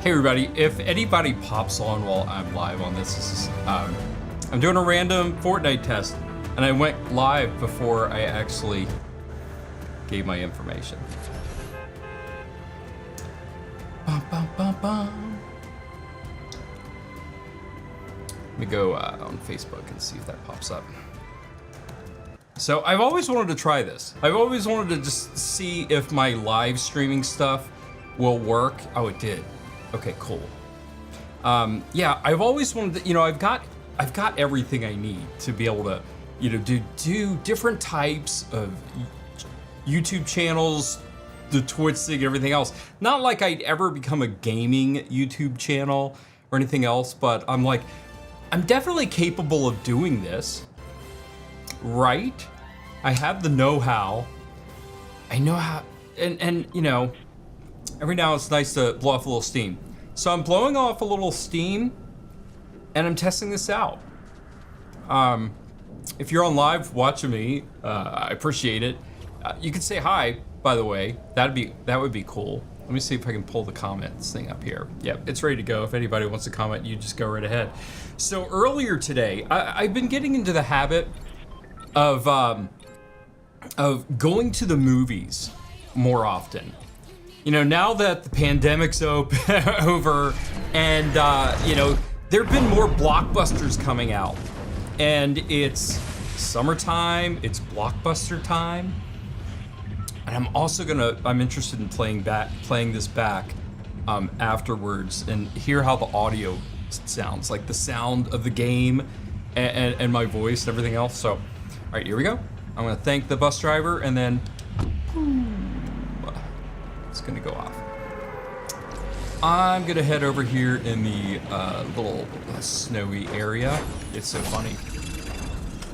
Hey everybody, if anybody pops on while I'm live on this is, I'm doing a random Fortnite test, and I went live before I actually gave my information. Bum, bum, bum, bum. Let me go on Facebook and see if that pops up. So I've always wanted to try this. I've always wanted to just see if my live streaming stuff will work. Oh, it did. Okay, cool. Yeah, I've always wanted to, I've got everything I need to be able to, do different types of YouTube channels, the Twitch thing, everything else. Not like I'd ever become a gaming YouTube channel or anything else, but I'm definitely capable of doing this, right? I have the know-how. I know how, and every now it's nice to blow off a little steam. So I'm blowing off a little steam, and I'm testing this out. If you're on live watching me, I appreciate it. You can say hi, by the way. That would be cool. Let me see if I can pull the comments thing up here. Yep, it's ready to go. If anybody wants to comment, you just go right ahead. So earlier today, I've been getting into the habit of going to the movies more often. Now that the pandemic's over, and there've been more blockbusters coming out, and it's summertime, it's blockbuster time, and I'm interested in playing this back afterwards and hear how the audio sounds, like the sound of the game and my voice and everything else. So, all right, here we go. I'm gonna thank the bus driver, and then it's gonna go off. I'm gonna head over here in the little snowy area. It's so funny.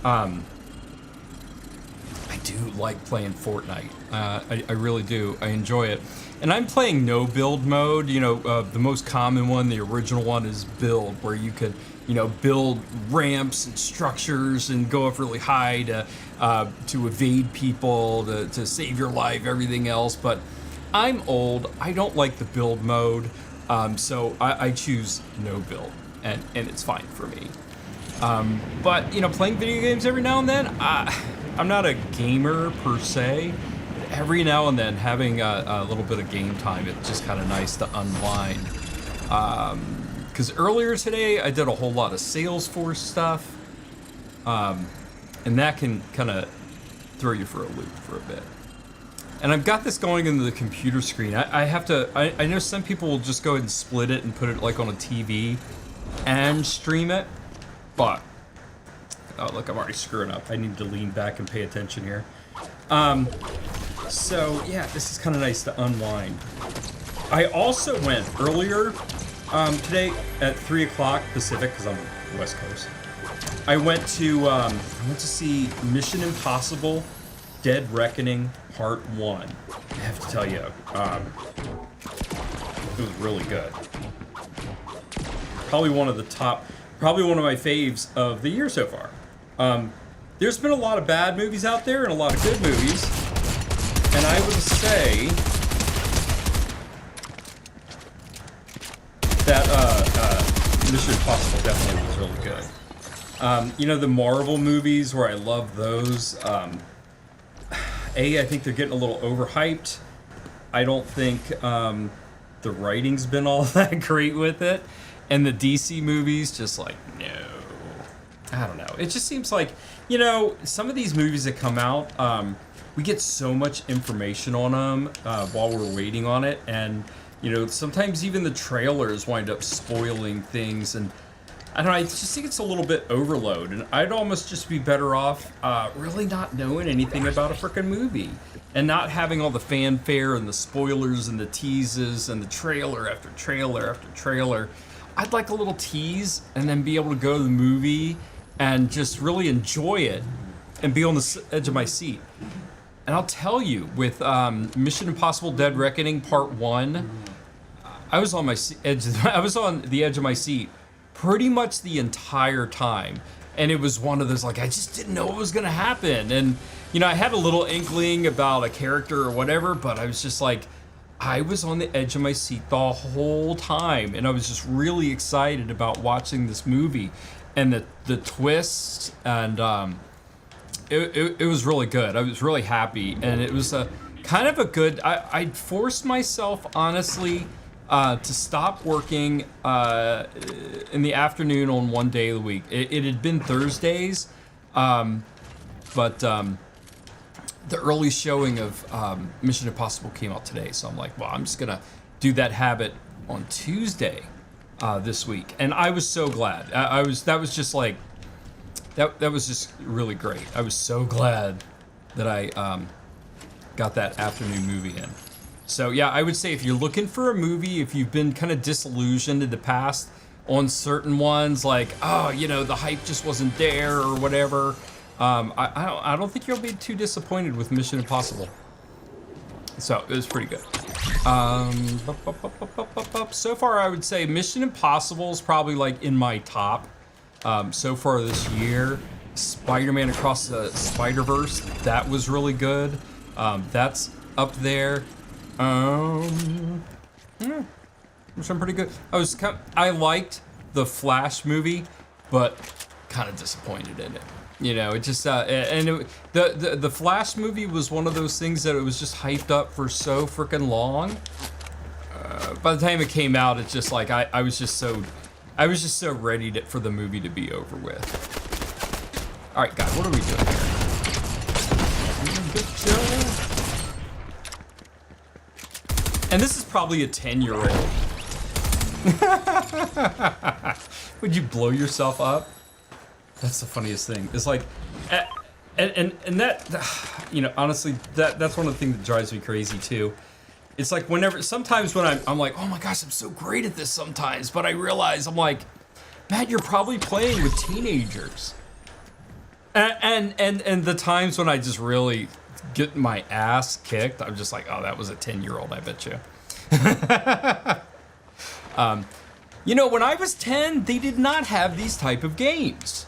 I do like playing Fortnite. I really do. I enjoy it. And I'm playing no build mode. The most common one, the original one, is build, where you could, build ramps and structures and go up really high to evade people, to save your life, everything else. But I'm old. I don't like the build mode, so I choose no build, and it's fine for me. But playing video games every now and then, I'm not a gamer per se. Every now and then, having a little bit of game time, it's just kind of nice to unwind. Because earlier today, I did a whole lot of Salesforce stuff, and that can kind of throw you for a loop for a bit. And I've got this going into the computer screen. I know some people will just go ahead and split it and put it like on a TV and stream it, but, oh look, I'm already screwing up. I need to lean back and pay attention here. So yeah, this is kind of nice to unwind. I also went earlier today at 3 o'clock Pacific, because I'm West Coast. I went to see Mission Impossible Dead Reckoning Part 1. I have to tell you, it was really good. Probably one of my faves of the year so far. There's been a lot of bad movies out there and a lot of good movies, and I would say that Mission Impossible definitely was really good. The Marvel movies, where I love those, I think they're getting a little overhyped. I don't think the writing's been all that great with it. And the DC movies, just like, no. I don't know. It just seems like, some of these movies that come out, we get so much information on them while we're waiting on it. And, sometimes even the trailers wind up spoiling things. And I don't know, I just think it's a little bit overload, and I'd almost just be better off really not knowing anything about a frickin' movie and not having all the fanfare and the spoilers and the teases and the trailer after trailer after trailer. I'd like a little tease and then be able to go to the movie and just really enjoy it and be on the edge of my seat. And I'll tell you, with Mission Impossible Dead Reckoning Part 1, I was on the edge of my seat pretty much the entire time. And it was one of those, I just didn't know what was gonna happen. And, I had a little inkling about a character or whatever, but I was just like, I was on the edge of my seat the whole time, and I was just really excited about watching this movie, and the twists, and it was really good. I was really happy, and it was a kind of a good. I forced myself, honestly, to stop working in the afternoon on one day of the week. It had been Thursdays, but the early showing of Mission Impossible came out today, so I'm like, well, I'm just gonna do that habit on Tuesday this week, and I was so glad. That was just like that was just really great. I was so glad that I got that afternoon movie in. So yeah, I would say if you're looking for a movie, if you've been kind of disillusioned in the past on certain ones, like, oh, you know, the hype just wasn't there or whatever, I don't think you'll be too disappointed with Mission Impossible. So it was pretty good. So far, I would say Mission Impossible is probably like in my top so far this year. Spider-Man Across the Spider-Verse, that was really good. That's up there. Some pretty good. I liked the Flash movie, but kind of disappointed in it. You know, it just the Flash movie was one of those things that it was just hyped up for so freaking long. By the time it came out, it's just like I was just so ready for the movie to be over with. All right, guys, what are we doing here? And this is probably a 10-year-old. Would you blow yourself up? That's the funniest thing. It's like, and that, you know, honestly, that's one of the things that drives me crazy too. It's like sometimes when I'm like, oh my gosh, I'm so great at this sometimes, but I realize I'm like, Matt, you're probably playing with teenagers. And the times when I just really get my ass kicked, I'm just like, oh, that was a 10-year-old, I bet you. You know, when I was 10, they did not have these type of games.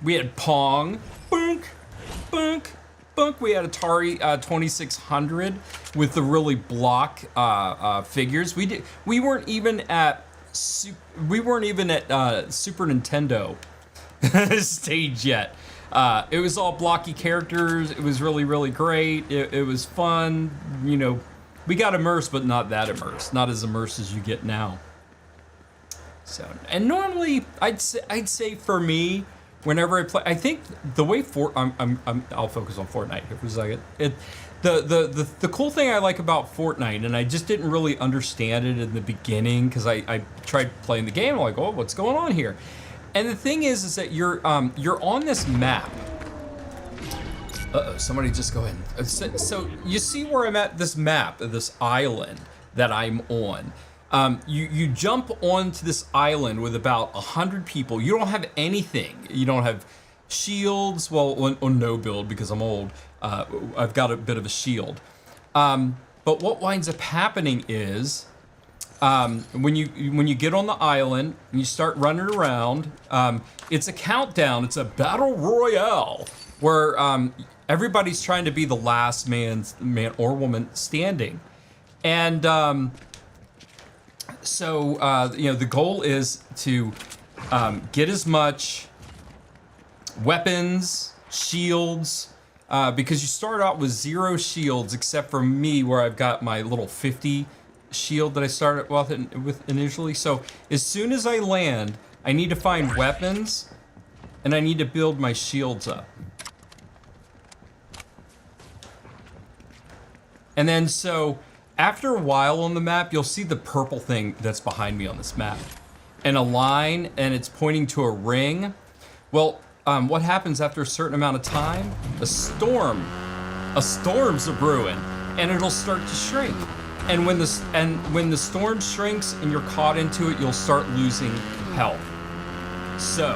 We had Pong, bunk, bunk, bunk. We had Atari 2600 with the really block figures. We weren't even at Super Nintendo stage yet. It was all blocky characters. It was really, really great. It was fun. You know, we got immersed, but not that immersed. Not as immersed as you get now. So, and normally, I'd say for me, whenever I play, I think the way I'll focus on Fortnite here for a second. The cool thing I like about Fortnite, and I just didn't really understand it in the beginning because I tried playing the game. I'm like, oh, what's going on here? And the thing is that you're on this map. Uh-oh, somebody just go in. So you see where I'm at, this map, this island that I'm on. You jump onto this island with about 100 people. You don't have anything. You don't have shields. Well, on no build because I'm old. I've got a bit of a shield. But what winds up happening is when you get on the island and you start running around, it's a countdown. It's a battle royale where everybody's trying to be the last man or woman standing, and so you know, the goal is to get as much weapons, shields, because you start out with 0 shields except for me, where I've got my little 50 shield that I started with initially. So as soon as I land, I need to find weapons and I need to build my shields up. And then so after a while on the map, you'll see the purple thing that's behind me on this map, and a line, and it's pointing to a ring. Well, what happens after a certain amount of time? A storm's a brewing, and it'll start to shrink. And when the storm shrinks and you're caught into it, you'll start losing health. So,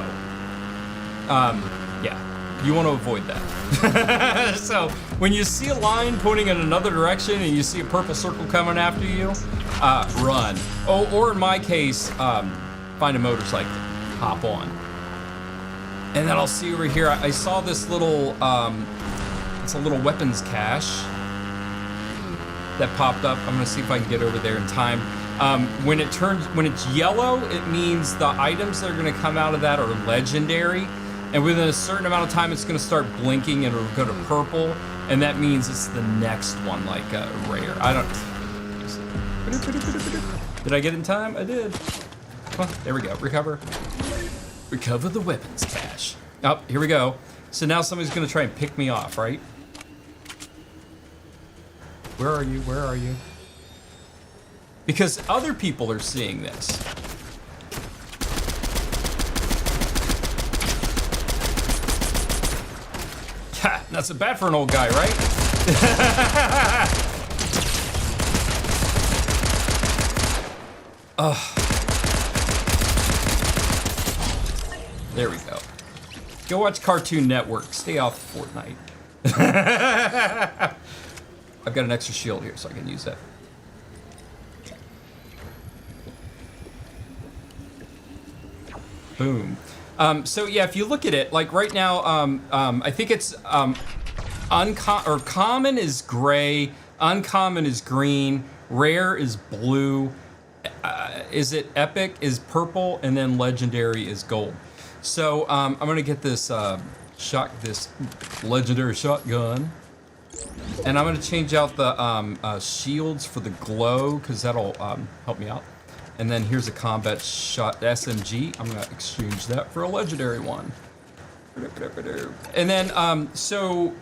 yeah, you want to avoid that. So when you see a line pointing in another direction and you see a purple circle coming after you, run. Oh, or in my case, find a motorcycle, hop on. And then I'll see over here, I saw this little, it's a little weapons cache. that popped up. I'm gonna see if I can get over there in time. When it's yellow, it means the items that are gonna come out of that are legendary. And within a certain amount of time, it's gonna start blinking and it'll go to purple. And that means it's the next one, like rare. I don't... Did I get it in time? I did. Come on, there we go, recover. Recover the weapons cache. Oh, here we go. So now somebody's gonna try and pick me off, right? Where are you? Where are you? Because other people are seeing this. Ha, not so bad for an old guy, right? There we go. Go watch Cartoon Network. Stay off Fortnite. I've got an extra shield here, so I can use that. Boom. So yeah, if you look at it, like right now, I think it's common is gray, uncommon is green, rare is blue. Is it epic is purple, and then legendary is gold. So I'm gonna get this this legendary shotgun, and I'm gonna change out the shields for the glow because that'll help me out. And then here's a combat shot SMG. I'm gonna exchange that for a legendary one. And then so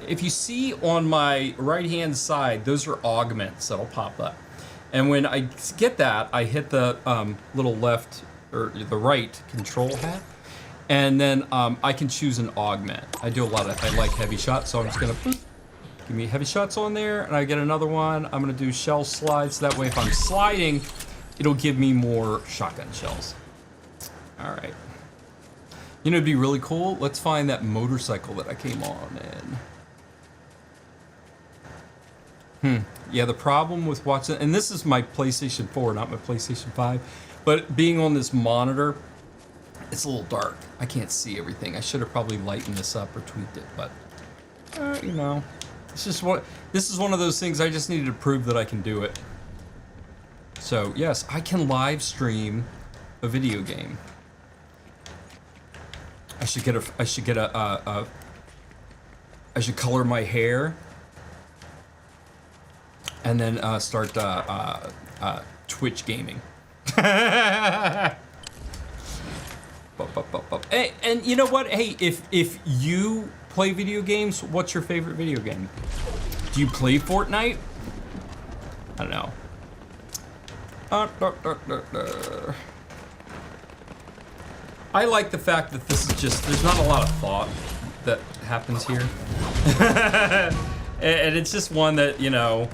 if you see on my right hand side, those are augments that'll pop up. And when I get that, I hit the little left or the right control hat, and then I can choose an augment. I like heavy shots, so I'm just gonna boop, give me heavy shots on there, and I get another one. I'm gonna do shell slides, so that way if I'm sliding, it'll give me more shotgun shells. All right. You know, it'd be really cool. Let's find that motorcycle that I came on in. Yeah, the problem with watching, and this is my PlayStation 4, not my PlayStation 5, but being on this monitor, it's a little dark. I can't see everything. I should have probably lightened this up or tweaked it, but you know, this is one of those things I just needed to prove that I can do it. So yes, I can live stream a video game. I should color my hair. And then start Twitch gaming. Hey, and you know what? Hey, if you play video games, what's your favorite video game? Do you play Fortnite? I don't know. I like the fact that this is just, there's not a lot of thought that happens here. And it's just one that, you know,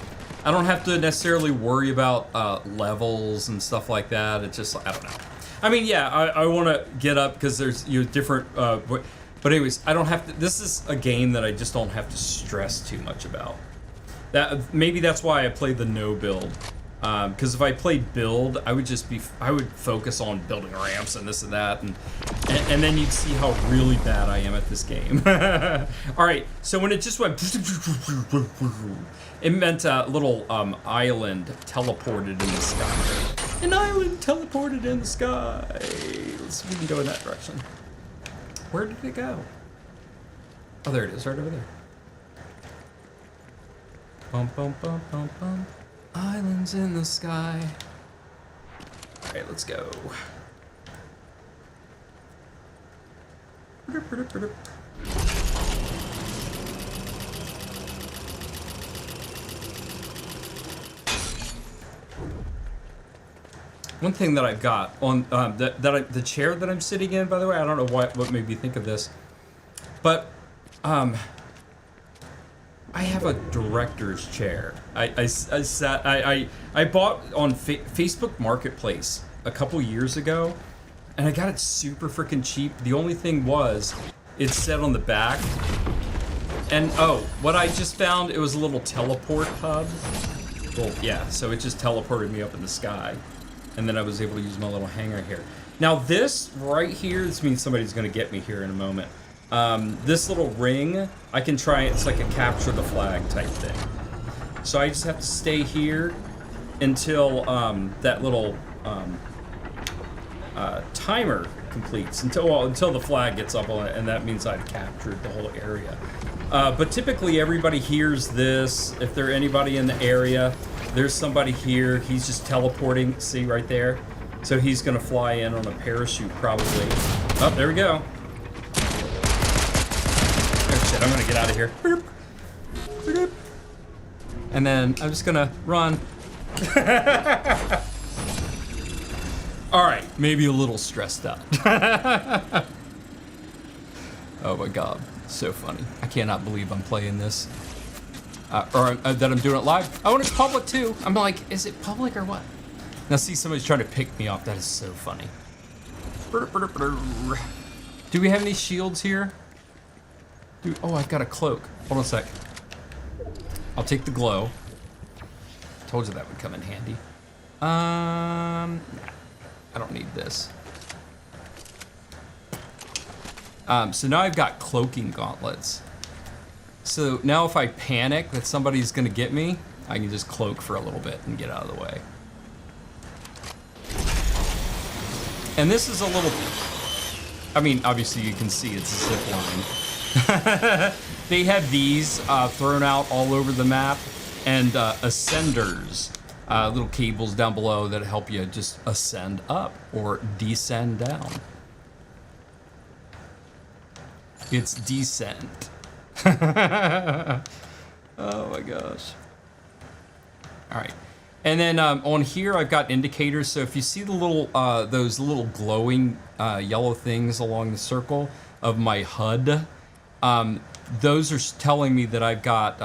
I don't have to necessarily worry about levels and stuff like that. It's just, I don't know. I mean, yeah, I want to get up because there's different, but anyways, I don't have to, this is a game that I just don't have to stress too much about. Maybe that's why I played the no build. Because if I played build, I would focus on building ramps and this and that, and then you'd see how really bad I am at this game. All right, so when it just went, it meant a little island teleported in the sky. An island teleported in the sky. Let's see if we can go in that direction. Where did it go? Oh, there it is, right over there. Bum bum bum bum bum. Islands in the sky. All right, let's go. One thing that I've got on the chair that I'm sitting in, by the way, I don't know what made me think of this, but I have a director's chair. I bought on Facebook Marketplace a couple years ago, and I got it super freaking cheap. The only thing was, it said on the back, and oh, what I just found, it was a little teleport hub. Well, yeah, so it just teleported me up in the sky, and then I was able to use my little hanger here. Now this right here, this means somebody's gonna get me here in a moment. This little ring, I can try, it's like a capture the flag type thing. So I just have to stay here until that little timer completes, until the flag gets up on it, and that means I've captured the whole area. But typically everybody hears this. If there's anybody in the area, there's somebody here. He's just teleporting, see right there? So he's gonna fly in on a parachute probably. Oh, there we go. Oh shit, I'm gonna get out of here. And then I'm just gonna run. All right, maybe a little stressed out. Oh my God, so funny. I cannot believe I'm playing this. Or that I'm doing it live. Oh, and it's public too. I'm like, is it public or what? Now see, somebody's trying to pick me off. That is so funny. Do we have any shields here? Oh, I've got a cloak. Hold on a sec. I'll take the glow. Told you that would come in handy. Nah, I don't need this. So now I've got cloaking gauntlets. So now if I panic that somebody's gonna get me, I can just cloak for a little bit and get out of the way. And this is a little, I mean, obviously you can see it's a zip line. They have these thrown out all over the map, and ascenders, little cables down below that help you just ascend up or descend down. It's descent. Oh my gosh. All right. And then on here, I've got indicators. So if you see the little, those little glowing yellow things along the circle of my HUD, those are telling me that I've got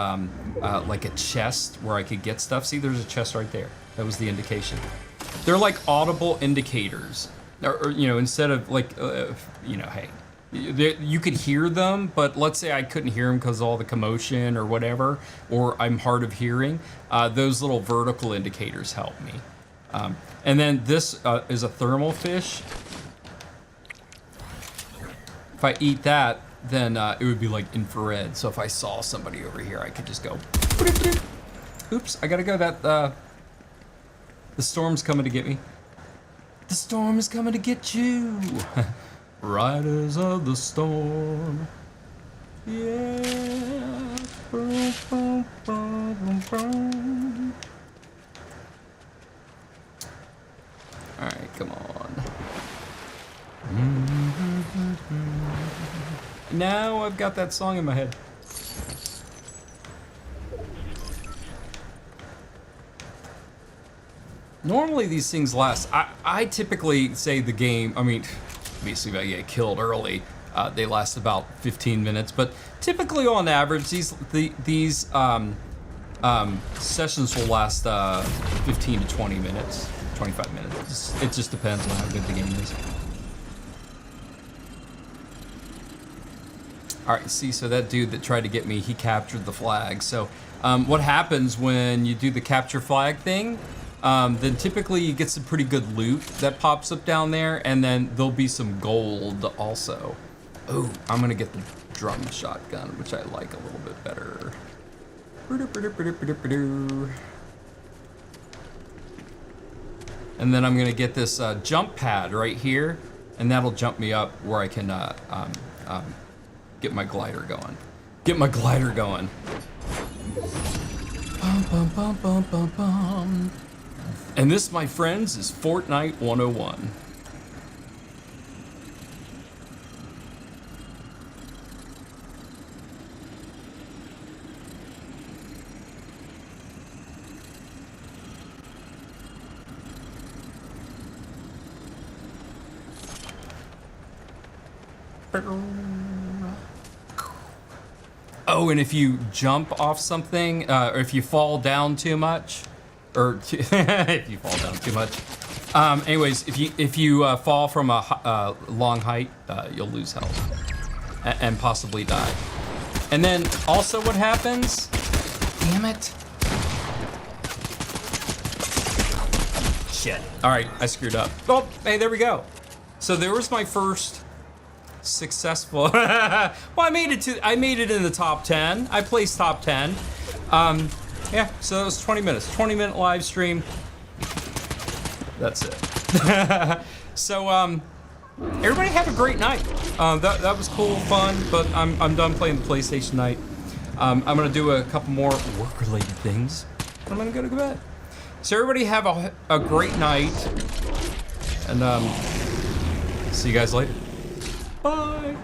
like a chest where I could get stuff. See, there's a chest right there. That was the indication. They're like audible indicators, or you know, instead of like, you know, hey, you could hear them, but let's say I couldn't hear them because of all the commotion or whatever, or I'm hard of hearing. Those little vertical indicators help me. And then this is a thermal fish. If I eat that, then it would be like infrared. So if I saw somebody over here, I could just go. Oops, I gotta go. The storm's coming to get me. The storm is coming to get you. Riders of the storm. Yeah. Alright, come on. Now I've got that song in my head. Normally these things last. I typically say the game, I mean, obviously if I get killed early, they last about 15 minutes, but typically on average these sessions will last 15 to 20 minutes, 25 minutes. It just depends on how good the game is. Alright, see, so that dude that tried to get me, he captured the flag. So what happens when you do the capture flag thing, then typically you get some pretty good loot that pops up down there, and then there'll be some gold also. Oh, I'm gonna get the drum shotgun, which I like a little bit better. And then I'm gonna get this jump pad right here, and that'll jump me up where I can get my glider going. Get my glider going. Bum, bum, bum, bum, bum, bum. And this, my friends, is Fortnite 101. Oh, and if you jump off something, or if you fall down too much, or if you fall down too much. Anyways, if you fall from a long height, you'll lose health and possibly die. And then also what happens? Damn it! Shit. All right, I screwed up. Oh, hey, there we go. So there was my first successful. Well, I made it in the top 10. I placed top 10. Yeah, so that was 20 minutes. 20-minute live stream. That's it. So, everybody have a great night. That was cool, fun, but I'm done playing the PlayStation night. I'm gonna do a couple more work-related things. I'm gonna go to bed. So everybody have a great night, and see you guys later. Bye.